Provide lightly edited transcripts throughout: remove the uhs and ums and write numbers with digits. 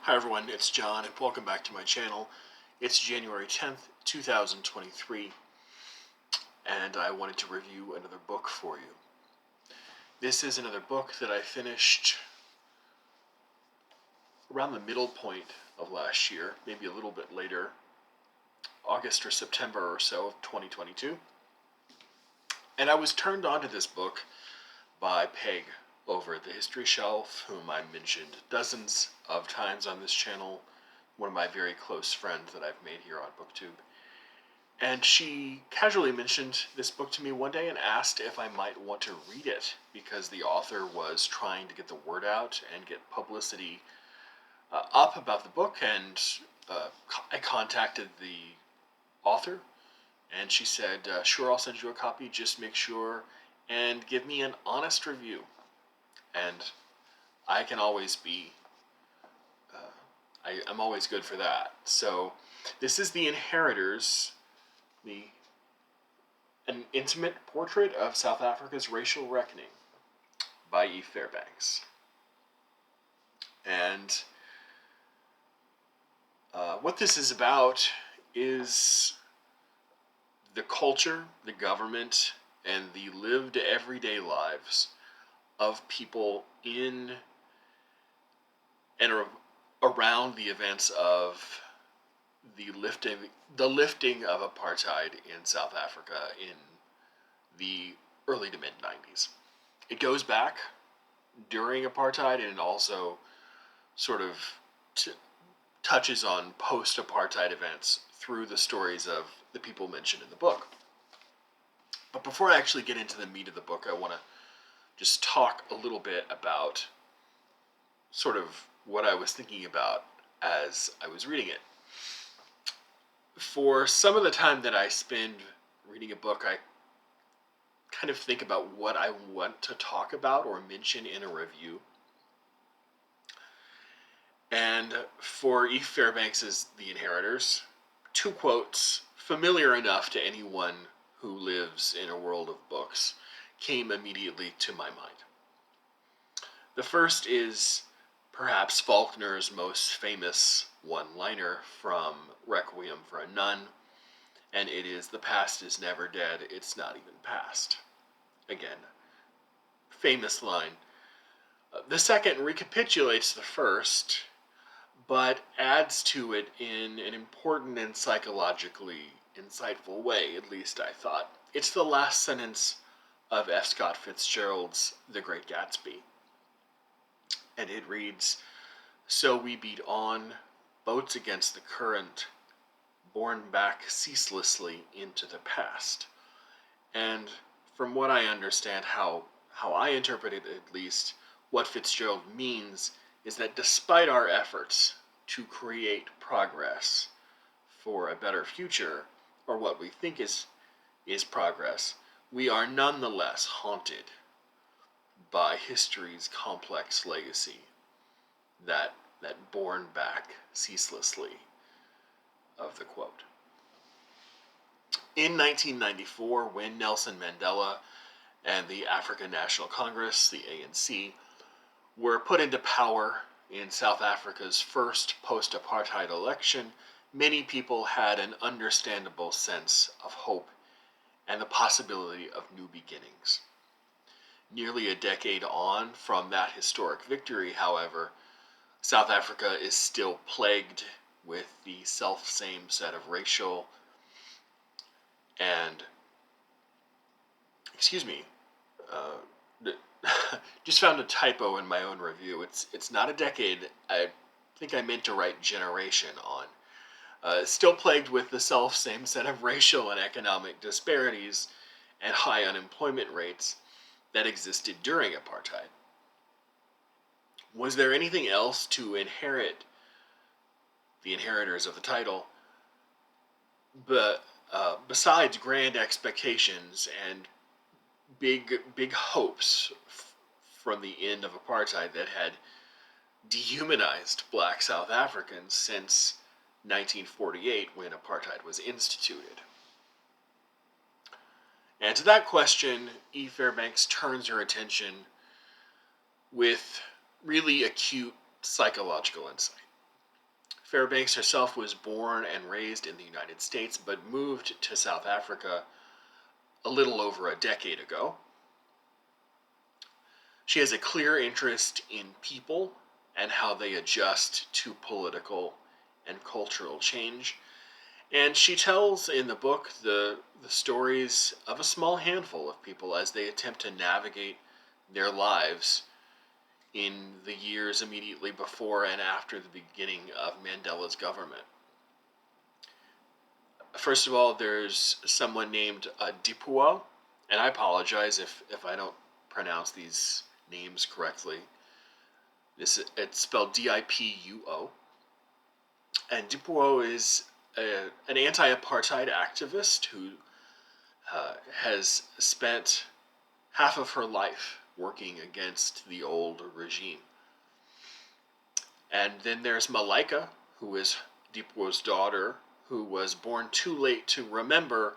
Hi everyone, it's John and welcome back to my channel. It's January 10th, 2023, and I wanted to review another book for you. This is another book that I finished around the middle point of last year, maybe a little bit later, August or September or so of 2022. And I was turned on to this book by Peg over at the History Shelf, whom I mentioned dozens of times on this channel, one of my very close friends that I've made here on BookTube. And she casually mentioned this book to me one day and asked if I might want to read it, because the author was trying to get the word out and get publicity up about the book, and I contacted the author, and she said, sure, I'll send you a copy, just make sure and give me an honest review. And I can always be, I'm always good for that. So this is The Inheritors, an intimate portrait of South Africa's racial reckoning by E. Fairbanks. And what this is about is the culture, the government, and the lived everyday lives of people in and around the events of the lifting of apartheid in South Africa in the early to mid 90s. It goes back during apartheid, and it also sort of touches on post-apartheid events through the stories of the people mentioned in the book. But before I actually get into the meat of the book, I want to just talk a little bit about sort of what I was thinking about as I was reading it. For some of the time that I spend reading a book, I kind of think about what I want to talk about or mention in a review. And for E. Fairbanks' The Inheritors, two quotes familiar enough to anyone who lives in a world of books came immediately to my mind. The first is perhaps Faulkner's most famous one-liner from Requiem for a Nun, and it is, "The past is never dead, it's not even past." Again, famous line. The second recapitulates the first, but adds to it in an important and psychologically insightful way, at least I thought. It's the last sentence of F. Scott Fitzgerald's The Great Gatsby. And it reads, "So we beat on, boats against the current, borne back ceaselessly into the past." And from what I understand, how I interpret it at least, what Fitzgerald means is that despite our efforts to create progress for a better future, or what we think is progress, we are nonetheless haunted by history's complex legacy that borne back ceaselessly of the quote. In 1994, when Nelson Mandela and the African National Congress, the ANC, were put into power in South Africa's first post-apartheid election, many people had an understandable sense of hope and the possibility of new beginnings. Nearly a decade on from that historic victory, however, South Africa is still plagued with the self-same set of racial and, just found a typo in my own review. It's not a decade. I think I meant to write generation on. Still plagued with the self-same set of racial and economic disparities and high unemployment rates that existed during apartheid. Was there anything else to inherit the inheritors of the title, but besides grand expectations and big hopes from the end of apartheid that had dehumanized black South Africans since 1948, when apartheid was instituted? And to that question, E. Fairbanks turns her attention with really acute psychological insight. Fairbanks herself was born and raised in the United States, but moved to South Africa a little over a decade ago. She has a clear interest in people and how they adjust to political and cultural change. And she tells in the book the stories of a small handful of people as they attempt to navigate their lives in the years immediately before and after the beginning of Mandela's government. First of all, there's someone named Dipuo, and I apologize if I don't pronounce these names correctly. It's spelled Dipuo, and Dipuo is an anti-apartheid activist who has spent half of her life working against the old regime. And then there's Malaika, who is Dipuo's daughter, who was born too late to remember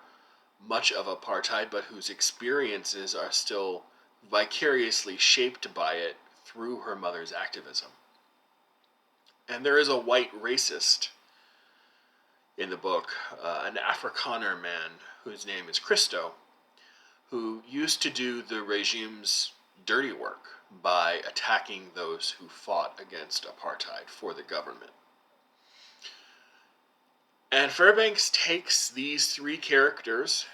much of apartheid, but whose experiences are still vicariously shaped by it through her mother's activism. And there is a white racist in the book, an Afrikaner man whose name is Christo, who used to do the regime's dirty work by attacking those who fought against apartheid for the government. And Fairbanks takes these three characters,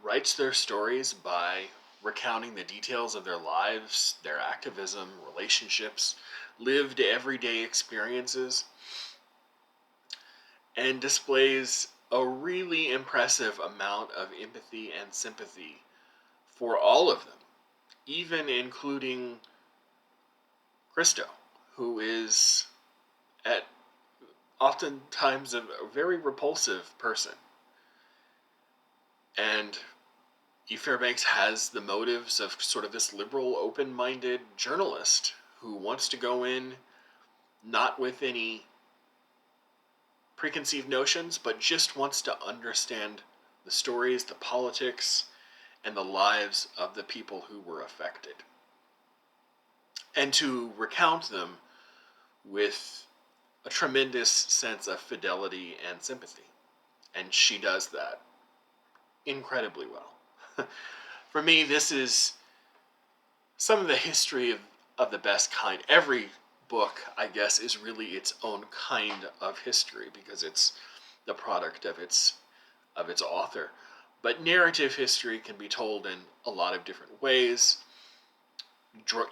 writes their stories by recounting the details of their lives, their activism, relationships, lived everyday experiences, and displays a really impressive amount of empathy and sympathy for all of them, even including Christo, who is at oftentimes a very repulsive person. And E. Fairbanks has the motives of sort of this liberal, open-minded journalist who wants to go in not with any preconceived notions, but just wants to understand the stories, the politics, and the lives of the people who were affected, and to recount them with a tremendous sense of fidelity and sympathy. And she does that incredibly well. For me, this is some of the history of the best kind. Every book, I guess, is really its own kind of history because it's the product of its author. But narrative history can be told in a lot of different ways.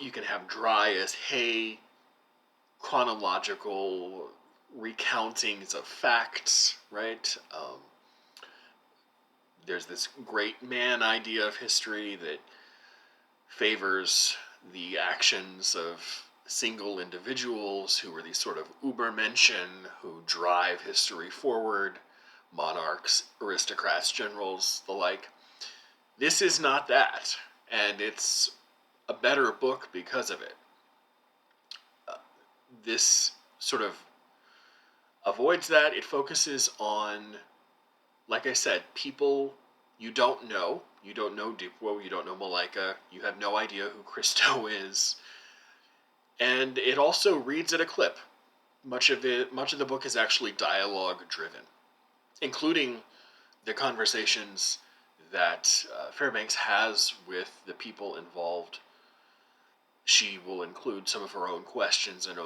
You can have dry as hay, chronological recountings of facts, right? There's this great man idea of history that favors the actions of single individuals who are these sort of Übermenschen who drive history forward, monarchs, aristocrats, generals, the like. This is not that, and it's a better book because of it. This sort of avoids that. It focuses on, like I said, people you don't know. You don't know Dipuo, you don't know Malaika, you have no idea who Christo is. And it also reads at a clip. Much of the book is actually dialogue driven, including the conversations that Fairbanks has with the people involved. She will include some of her own questions and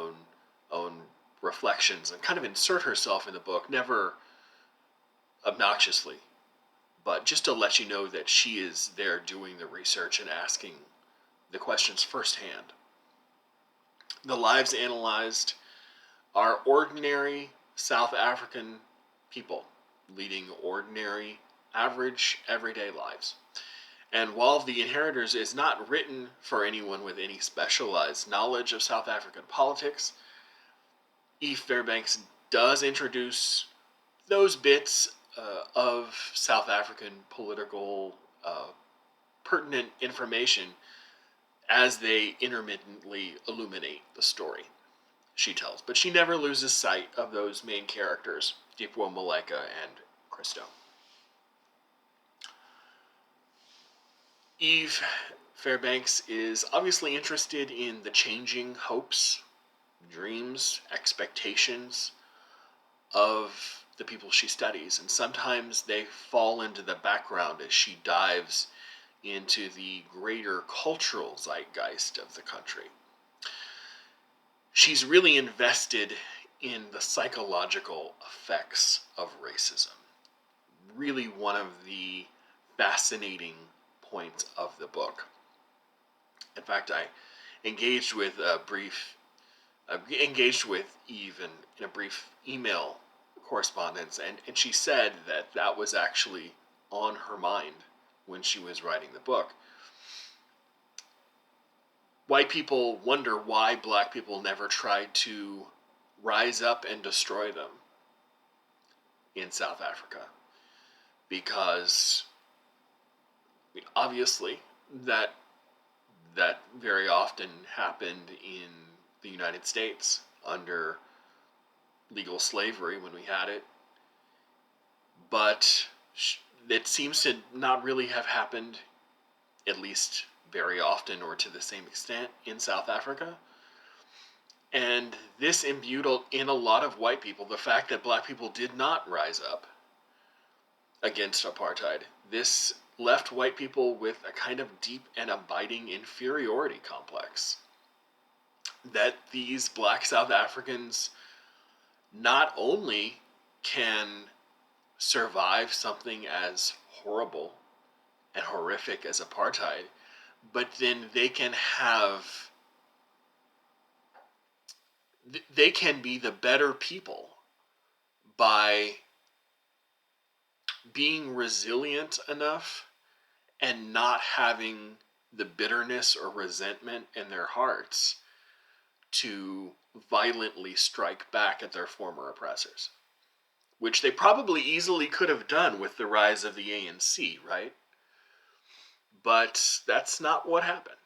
own reflections and kind of insert herself in the book, never obnoxiously, but just to let you know that she is there doing the research and asking the questions firsthand. The lives analyzed are ordinary South African people leading ordinary, average, everyday lives. And while The Inheritors is not written for anyone with any specialized knowledge of South African politics, E. Fairbanks does introduce those bits of South African political pertinent information as they intermittently illuminate the story, she tells. But she never loses sight of those main characters, Dipuo, Malaika, and Christo. Eve Fairbanks is obviously interested in the changing hopes, dreams, expectations of the people she studies, and sometimes they fall into the background as she dives into the greater cultural zeitgeist of the country. She's really invested in the psychological effects of racism. Really one of the fascinating points of the book. In fact, I engaged with Eve in a brief email correspondence, and she said that was actually on her mind when she was writing the book. White people wonder why black people never tried to rise up and destroy them in South Africa. Because obviously that very often happened in the United States under legal slavery when we had it. But it seems to not really have happened, at least very often or to the same extent, in South Africa. And this imbued in a lot of white people the fact that black people did not rise up against apartheid. This left white people with a kind of deep and abiding inferiority complex. That these black South Africans not only can survive something as horrible and horrific as apartheid, but then they can be the better people by being resilient enough and not having the bitterness or resentment in their hearts to violently strike back at their former oppressors, which they probably easily could have done with the rise of the ANC, right? But that's not what happened.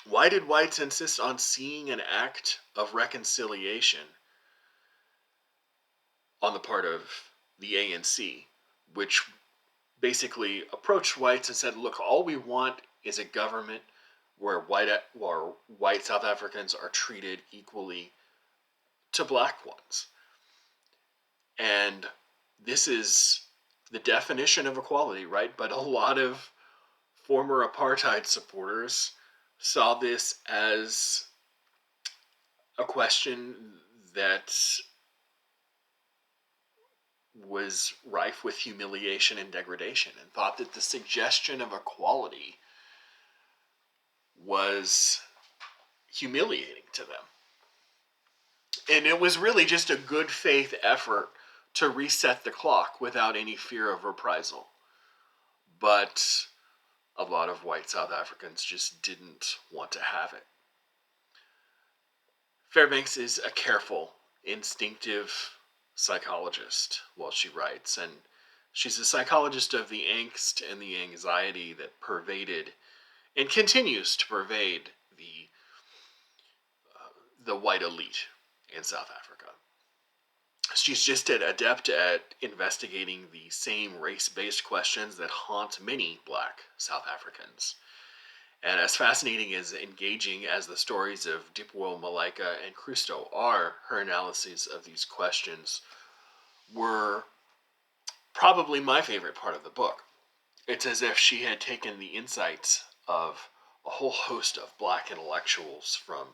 Why did whites insist on seeing an act of reconciliation on the part of the ANC, which basically approached whites and said, look, all we want is a government where white South Africans are treated equally to black ones. And this is the definition of equality, right? But a lot of former apartheid supporters saw this as a question that was rife with humiliation and degradation, and thought that the suggestion of equality was humiliating to them. And it was really just a good faith effort to reset the clock without any fear of reprisal. But a lot of white South Africans just didn't want to have it. Fairbanks is a careful, instinctive psychologist while she writes, and she's a psychologist of the angst and the anxiety that pervaded and continues to pervade the white elite in South Africa. She's just an adept at investigating the same race-based questions that haunt many black South Africans. And as fascinating as engaging as the stories of Dipuo, Malaika, and Christo are, her analyses of these questions were probably my favorite part of the book. It's as if she had taken the insights of a whole host of black intellectuals, from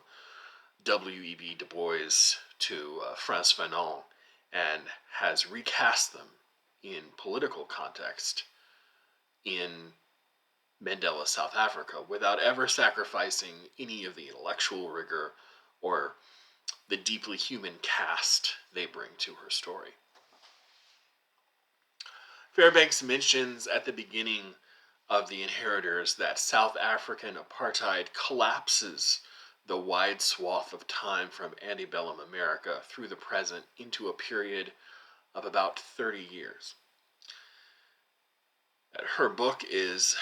W.E.B. Du Bois to Frantz Fanon, and has recast them in political context in Mandela's South Africa without ever sacrificing any of the intellectual rigor or the deeply human cast they bring to her story. Fairbanks mentions at the beginning of The Inheritors that South African apartheid collapses the wide swath of time from antebellum America through the present into a period of about 30 years. Her book is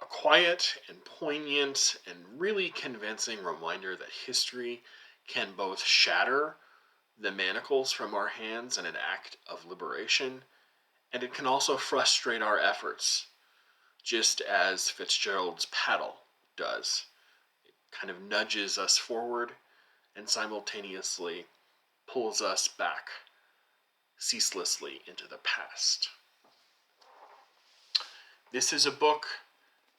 a quiet and poignant and really convincing reminder that history can both shatter the manacles from our hands in an act of liberation, and it can also frustrate our efforts, just as Fitzgerald's paddle does. It kind of nudges us forward and simultaneously pulls us back ceaselessly into the past. This is a book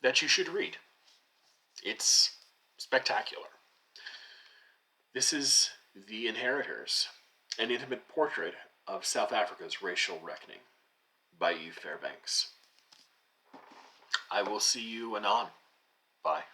that you should read. It's spectacular. This is The Inheritors, an intimate portrait of South Africa's racial reckoning by Fairbanks. I will see you anon. Bye.